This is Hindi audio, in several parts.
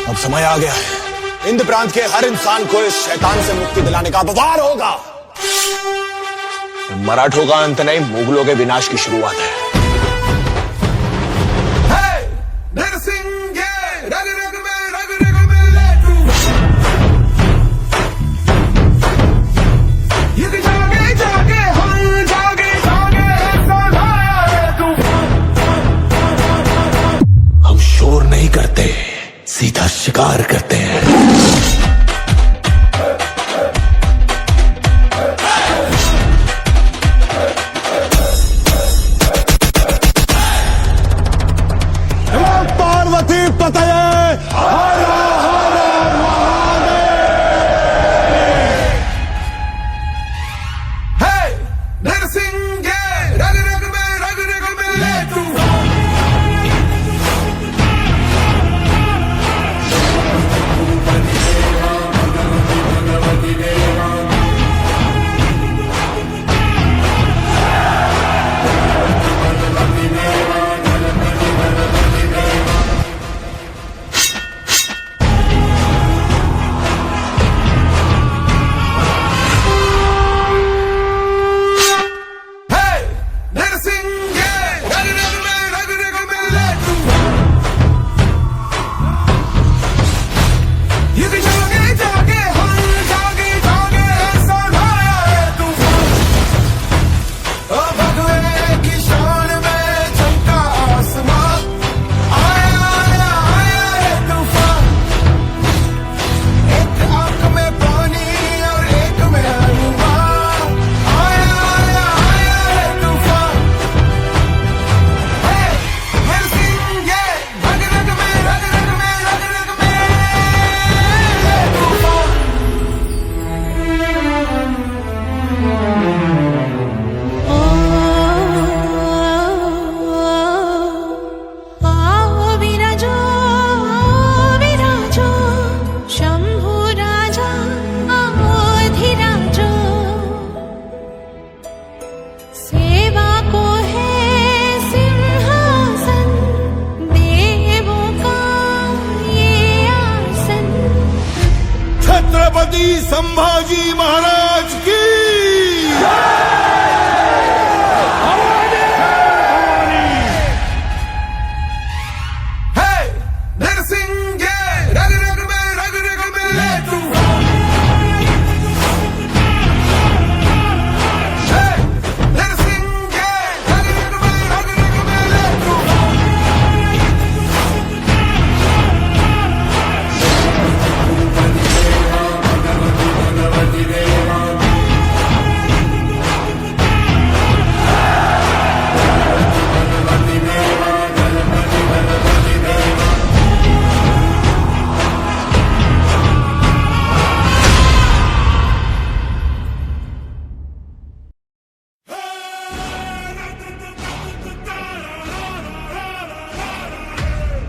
अब समय आ गया है। इंद्र प्रांत के हर इंसान को इस शैतान से मुक्ति दिलाने का वार होगा। मराठों का अंत नहीं, मुगलों के विनाश की शुरुआत है। हम शोर नहीं करते, सीधा शिकार करते हैं। पार्वती पतये हर हर महादेव। नरसिंह रग रग में ले तू। छत्रपति संभाजी महाराज की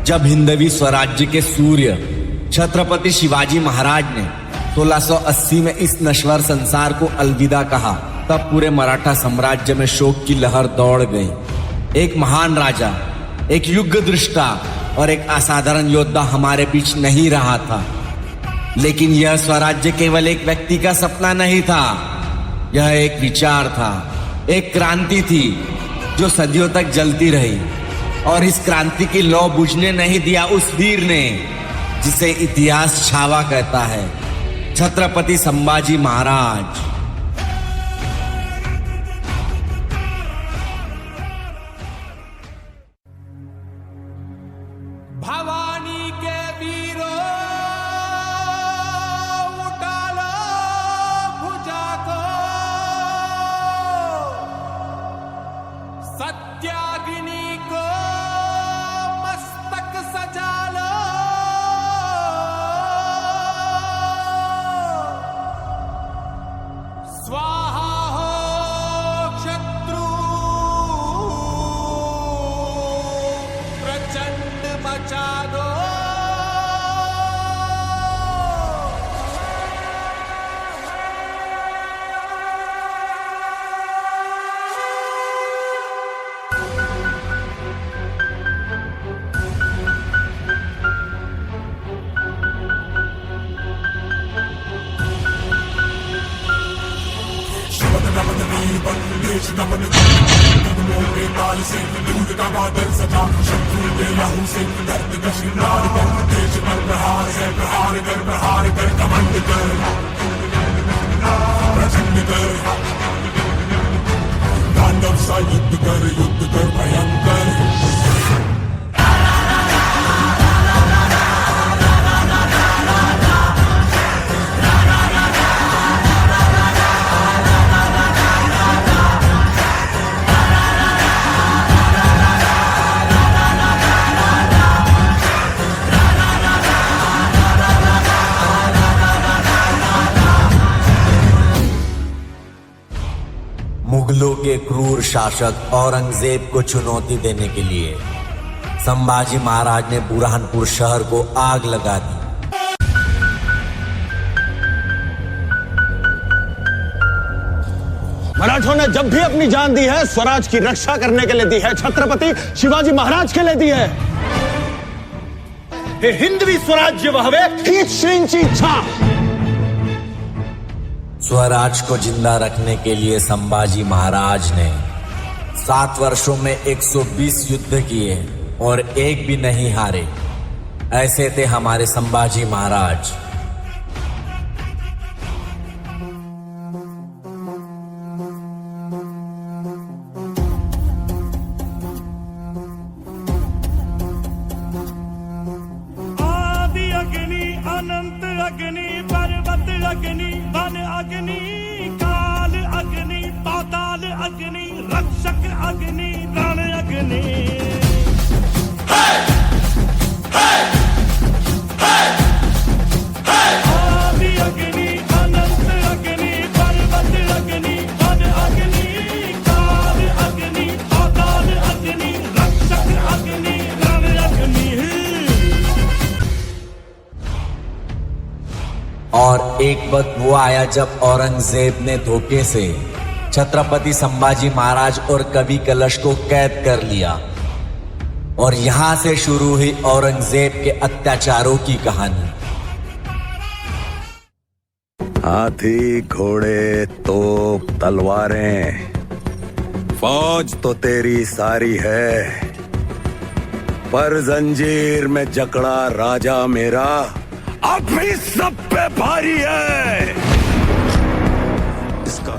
जब हिंदवी स्वराज्य के सूर्य छत्रपति शिवाजी महाराज ने 1680 में इस नश्वर संसार को अलविदा कहा, तब पूरे मराठा साम्राज्य में शोक की लहर दौड़ गई। एक महान राजा, एक युग दृष्टा और एक असाधारण योद्धा हमारे बीच नहीं रहा था। लेकिन यह स्वराज्य केवल एक व्यक्ति का सपना नहीं था, यह एक विचार था, एक क्रांति थी जो सदियों तक जलती रही। और इस क्रांति की लौ बुझने नहीं दिया उस वीर ने जिसे इतिहास छावा कहता है, छत्रपति संभाजी महाराज। भवानी के वीरों उठा लो भुजा को, सत्याग्नि को मस्तक सजा लो। स्वाहा हो शत्रु, प्रचंड मचा दो। मुगलों के क्रूर शासक औरंगजेब को चुनौती देने के लिए संभाजी महाराज ने बुरहानपुर शहर को आग लगा दी। मराठों ने जब भी अपनी जान दी है स्वराज की रक्षा करने के लिए दी है, छत्रपति शिवाजी महाराज के लिए दी है। हे हिंदवी स्वराज्य वहवे हीच श्रींची इच्छा। स्वराज को जिंदा रखने के लिए संभाजी महाराज ने 7 वर्षों में 120 युद्ध किए और एक भी नहीं हारे। ऐसे थे हमारे संभाजी महाराज। आदि अग्नि अनंत अग्नि पर्वत अग्नि वन अग्नि काल अग्नि पाताल अग्नि रक्षक अग्नि रण अग्नि। आदि अग्नि अनंत अग्नि पर्वत अग्नि वन अग्नि काल अग्नि पाताल अग्नि रक्षक अग्नि रण अग्नि। और एक वक्त वो आया जब औरंगजेब ने धोखे से छत्रपति संभाजी महाराज और कवि कलश को कैद कर लिया। और यहां से शुरू हुई औरंगजेब के अत्याचारों की कहानी। हाथी घोड़े तोप तलवारें फौज तो तेरी सारी है, पर जंजीर में जकड़ा राजा मेरा अब भी सब पे भारी है। इसका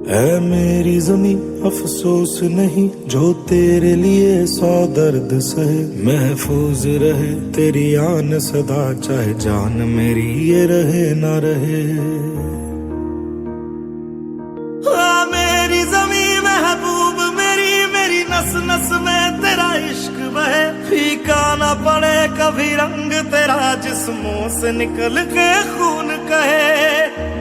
है मेरी जमी अफसोस नहीं जो तेरे लिए 100 दर्द सहे। महफूज रहे तेरी आन सदा, चाहे जान मेरी ये रहे ना रहे। मेरी जमी महबूब मेरी, मेरी नस नस में तेरा इश्क बहे। फीका ना पड़े कभी रंग तेरा, जिस्मों से निकल के खून कहे।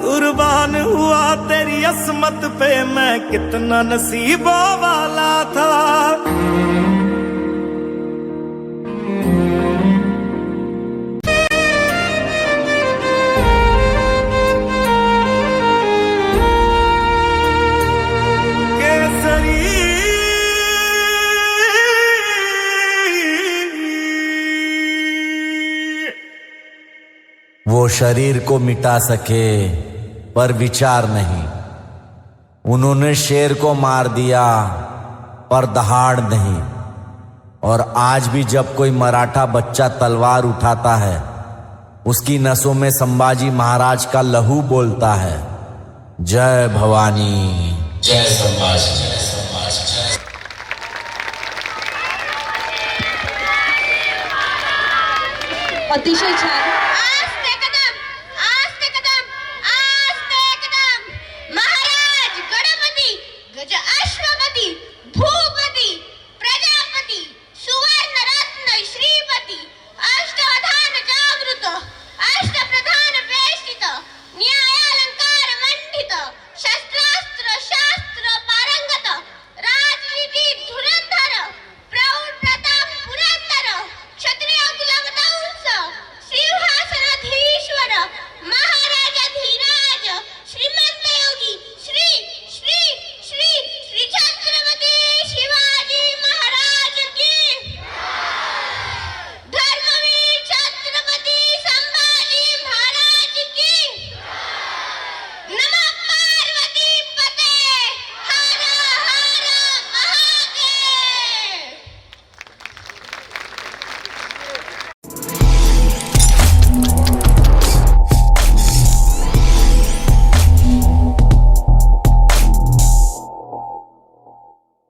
कुर्बान हुआ तेरी असमत पे, मैं कितना नसीबों वाला था। वो शरीर को मिटा सके पर विचार नहीं। उन्होंने शेर को मार दिया पर दहाड़ नहीं। और आज भी जब कोई मराठा बच्चा तलवार उठाता है, उसकी नसों में संभाजी महाराज का लहू बोलता है। जय भवानी, जय संभाजी, जय संभाजी, जय। अतिशय छान